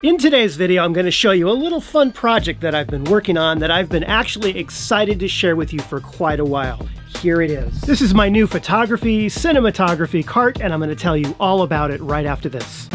In today's video, I'm going to show you a little fun project that I've been working on that I've been actually excited to share with you for quite a while. Here it is. This is my new photography, cinematography cart, and I'm going to tell you all about it right after this.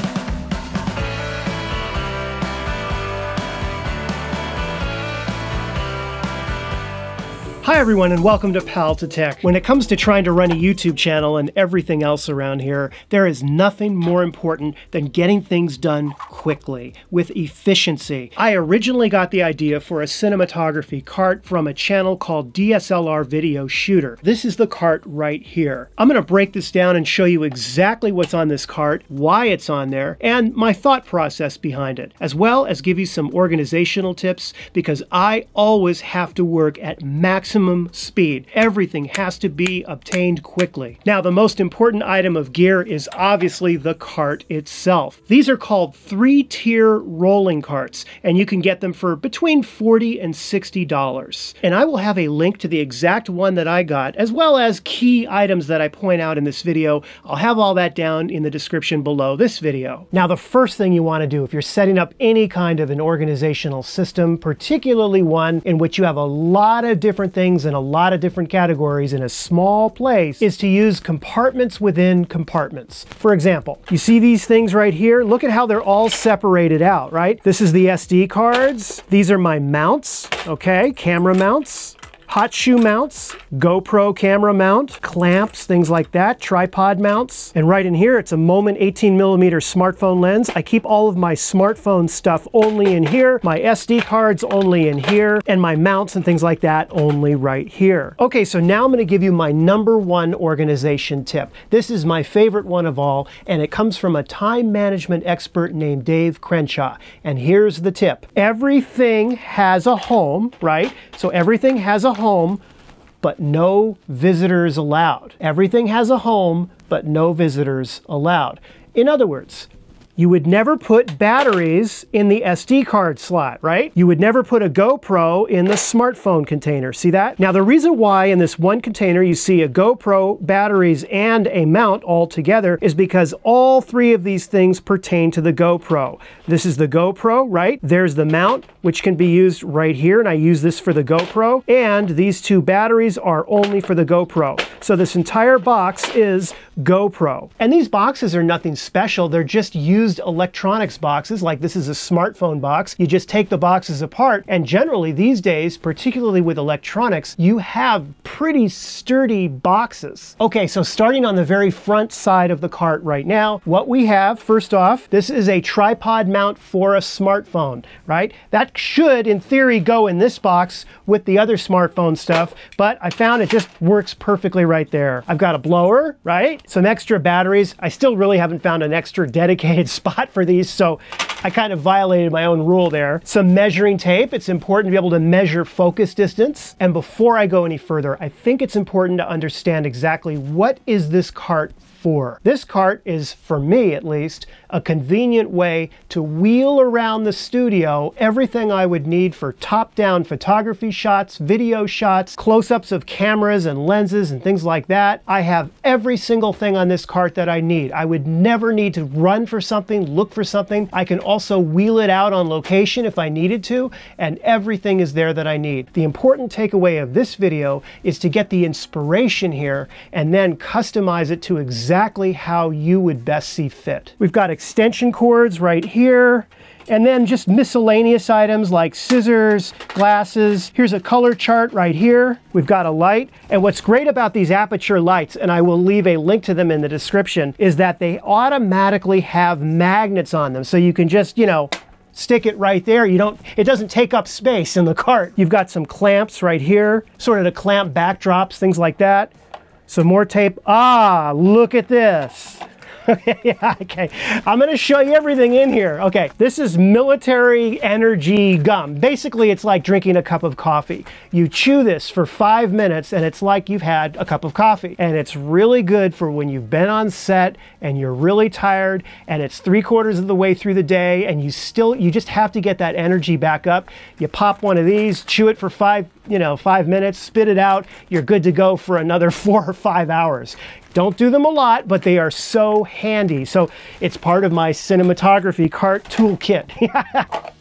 Hi everyone and welcome to Pal to Tech. When it comes to trying to run a YouTube channel and everything else around here, there is nothing more important than getting things done quickly, with efficiency. I originally got the idea for a cinematography cart from a channel called DSLR Video Shooter. This is the cart right here. I'm going to break this down and show you exactly what's on this cart, why it's on there, and my thought process behind it, as well as give you some organizational tips because I always have to work at maximum speed. Everything has to be obtained quickly. Now, the most important item of gear is obviously the cart itself. These are called 3-tier rolling carts, and you can get them for between $40 and $60. And I will have a link to the exact one that I got, as well as key items that I point out in this video. I'll have all that down in the description below this video. Now, the first thing you want to do if you're setting up any kind of an organizational system, particularly one in which you have a lot of different things in a lot of different categories in a small place, is to use compartments within compartments. For example, you see these things right here? Look at how they're all separated out, right? This is the SD cards. These are my mounts, okay? Camera mounts. Hot shoe mounts, GoPro camera mount, clamps, things like that, tripod mounts. And right in here, it's a Moment 18mm smartphone lens. I keep all of my smartphone stuff only in here, my SD cards only in here, and my mounts and things like that only right here. Okay, so now I'm gonna give you my #1 organization tip. This is my favorite one of all, and it comes from a time management expert named Dave Crenshaw. And here's the tip. Everything has a home, right? So everything has a home, but no visitors allowed. Everything has a home, but no visitors allowed. In other words, you would never put batteries in the SD card slot, right? You would never put a GoPro in the smartphone container. See that? Now, the reason why in this one container you see a GoPro, batteries, and a mount all together is because all three of these things pertain to the GoPro. This is the GoPro, right? There's the mount, which can be used right here, and I use this for the GoPro. And these two batteries are only for the GoPro. So this entire box is GoPro. And these boxes are nothing special. They're just used electronics boxes. Like this is a smartphone box. You just take the boxes apart, and generally these days, particularly with electronics, you have pretty sturdy boxes. Okay, so starting on the very front side of the cart right now, what we have, first off, this is a tripod mount for a smartphone, right? That should, in theory, go in this box with the other smartphone stuff, but I found it just works perfectly right there. I've got a blower, right? Some extra batteries. I still really haven't found an extra dedicated spot for these, so I kind of violated my own rule there. Some measuring tape. It's important to be able to measure focus distance. And before I go any further, I think it's important to understand exactly what is this cart for. This cart is, for me at least, a convenient way to wheel around the studio everything I would need for top-down photography shots, video shots, close-ups of cameras and lenses and things like that. I have every single thing on this cart that I need. I would never need to run for something, look for something. I can also wheel it out on location if I needed to, and everything is there that I need. The important takeaway of this video is to get the inspiration here and then customize it to exactly how you would best see fit. We've got extension cords right here, and then just miscellaneous items like scissors, glasses. Here's a color chart right here. We've got a light. And what's great about these aperture lights, and I will leave a link to them in the description, is that they automatically have magnets on them. So you can just, you know, stick it right there. It doesn't take up space in the cart. You've got some clamps right here, sort of to clamp backdrops, things like that. Some more tape. Ah, look at this. Yeah, okay. I'm going to show you everything in here. Okay, this is military energy gum. Basically, it's like drinking a cup of coffee. You chew this for 5 minutes and it's like you've had a cup of coffee. And it's really good for when you've been on set and you're really tired and it's 3/4 of the way through the day and you just have to get that energy back up. You pop one of these, chew it for 5 minutes, spit it out. You're good to go for another 4 or 5 hours. Don't do them a lot, but they are so handy. So it's part of my cinematography cart toolkit.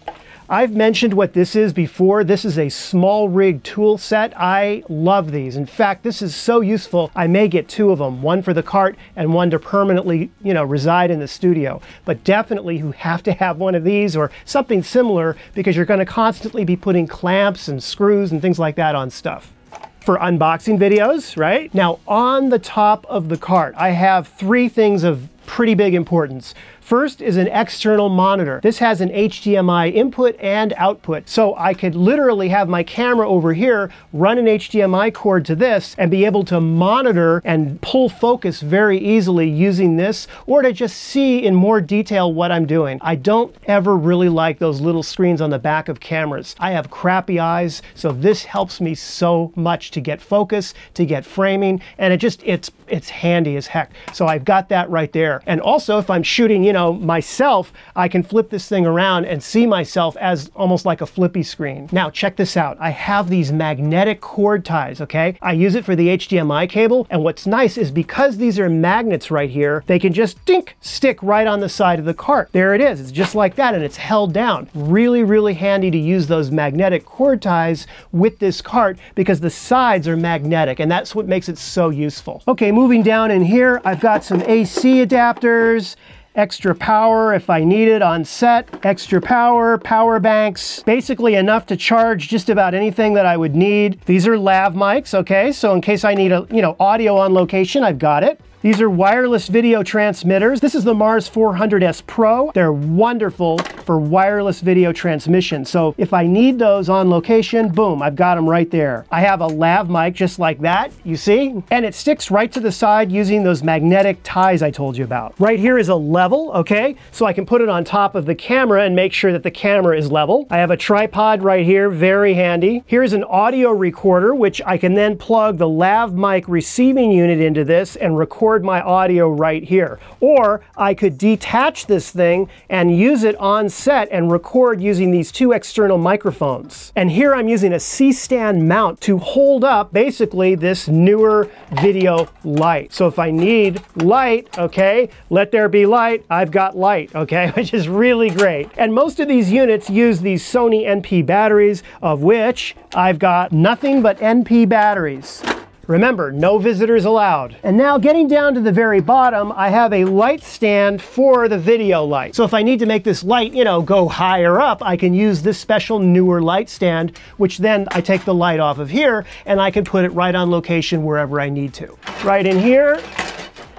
I've mentioned what this is before. This is a small rig tool set. I love these. In fact, this is so useful, I may get two of them, one for the cart and one to permanently, reside in the studio. But definitely you have to have one of these or something similar because you're going to constantly be putting clamps and screws and things like that on stuff. For unboxing videos, right? Now, on the top of the cart, I have three things of pretty big importance. First is an external monitor. This has an HDMI input and output. So I could literally have my camera over here, run an HDMI cord to this, and be able to monitor and pull focus very easily using this, or to just see in more detail what I'm doing. I don't ever really like those little screens on the back of cameras. I have crappy eyes, so this helps me so much to get focus, to get framing, and it's handy as heck. So I've got that right there. And also if I'm shooting, myself, I can flip this thing around and see myself as almost like a flippy screen. Now check this out. I have these magnetic cord ties, okay? I use it for the HDMI cable, and what's nice is because these are magnets right here, they can just dink, stick right on the side of the cart. There it is. It's just like that, and it's held down. Really, really handy to use those magnetic cord ties with this cart because the sides are magnetic, and that's what makes it so useful. Okay, moving down in here, I've got some AC adapters, extra power if I need it on set, extra power, power banks, basically enough to charge just about anything that I would need. These are lav mics, okay? So in case I need audio on location, I've got it. These are wireless video transmitters. This is the Mars 400S Pro. They're wonderful for wireless video transmission. So if I need those on location, boom, I've got them right there. I have a lav mic just like that, you see? And it sticks right to the side using those magnetic ties I told you about. Right here is a level, okay? So I can put it on top of the camera and make sure that the camera is level. I have a tripod right here, very handy. Here's an audio recorder, which I can then plug the lav mic receiving unit into this and record my audio right here. Or I could detach this thing and use it on set and record using these two external microphones. And here I'm using a C-stand mount to hold up basically this newer video light. So if I need light, okay, let there be light, I've got light, okay, which is really great. And most of these units use these Sony NP batteries, of which I've got nothing but NP batteries. Remember, no visitors allowed. And now getting down to the very bottom, I have a light stand for the video light. So if I need to make this light, go higher up, I can use this special newer light stand, which then I take the light off of here and I can put it right on location wherever I need to. Right in here,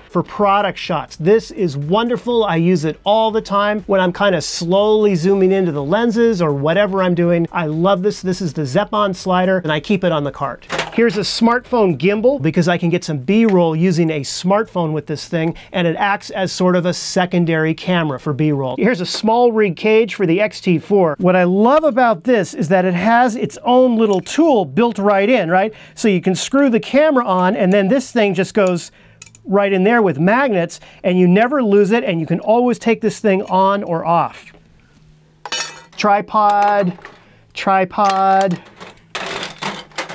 for product shots. This is wonderful. I use it all the time when I'm kind of slowly zooming into the lenses or whatever I'm doing. I love this. This is the Zeppon slider, and I keep it on the cart. Here's a smartphone gimbal because I can get some B-roll using a smartphone with this thing, and it acts as sort of a secondary camera for B-roll. Here's a small rig cage for the X-T4. What I love about this is that it has its own little tool built right in, right? So you can screw the camera on, and then this thing just goes right in there with magnets, and you never lose it, and you can always take this thing on or off. Tripod, tripod.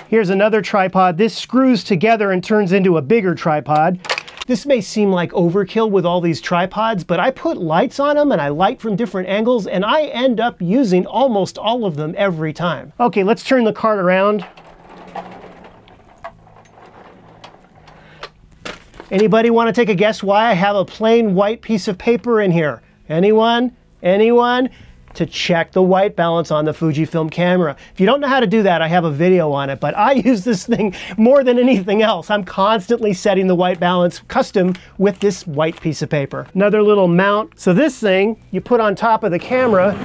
Here's another tripod. This screws together and turns into a bigger tripod. This may seem like overkill with all these tripods, but I put lights on them and I light from different angles, and I end up using almost all of them every time. Okay, let's turn the cart around. Anybody want to take a guess why I have a plain white piece of paper in here? Anyone? Anyone? To check the white balance on the Fujifilm camera. If you don't know how to do that, I have a video on it, but I use this thing more than anything else. I'm constantly setting the white balance custom with this white piece of paper. Another little mount. So this thing, you put on top of the camera,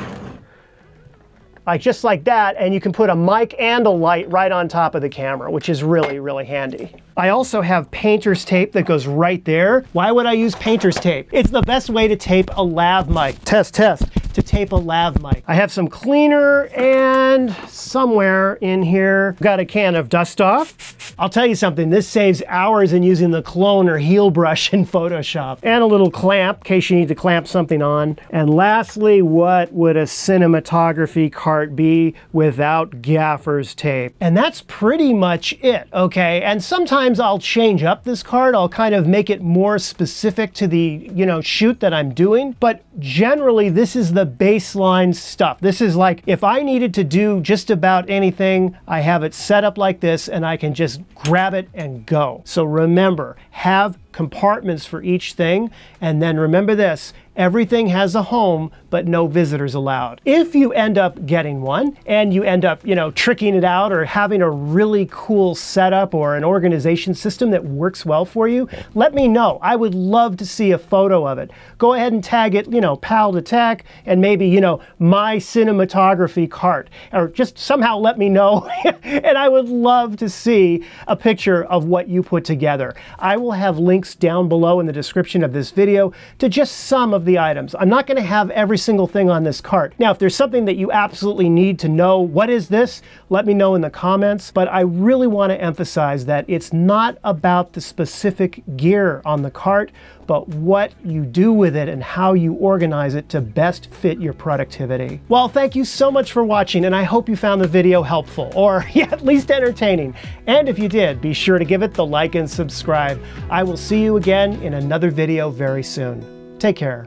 like just like that, and you can put a mic and a light right on top of the camera, which is really, really handy. I also have painter's tape that goes right there. Why would I use painter's tape? It's the best way to tape a lav mic. Test, test. to tape a lav mic. I have some cleaner, and somewhere in here, got a can of dust off. I'll tell you something, this saves hours in using the clone or heel brush in Photoshop. And a little clamp, in case you need to clamp something on. And lastly, what would a cinematography cart be without gaffer's tape? And that's pretty much it, okay? And sometimes I'll change up this cart. I'll kind of make it more specific to the, shoot that I'm doing. But generally, this is the baseline stuff. This is like, if I needed to do just about anything, I have it set up like this and I can just grab it and go. So remember, have compartments for each thing, and then remember this, everything has a home, but no visitors allowed. If you end up getting one and you end up, tricking it out or having a really cool setup or an organization system that works well for you, let me know. I would love to see a photo of it. Go ahead and tag it, Pal to Tech, and maybe, my cinematography cart, or just somehow let me know. And I would love to see a picture of what you put together. I will have links down below in the description of this video to just some of the items. I'm not going to have every single thing on this cart. Now, if there's something that you absolutely need to know, what is this? Let me know in the comments. But I really want to emphasize that it's not about the specific gear on the cart, but what you do with it and how you organize it to best fit your productivity. Well, thank you so much for watching, and I hope you found the video helpful, or at least entertaining. And if you did, be sure to give it the like and subscribe. I will see you again in another video very soon. Take care.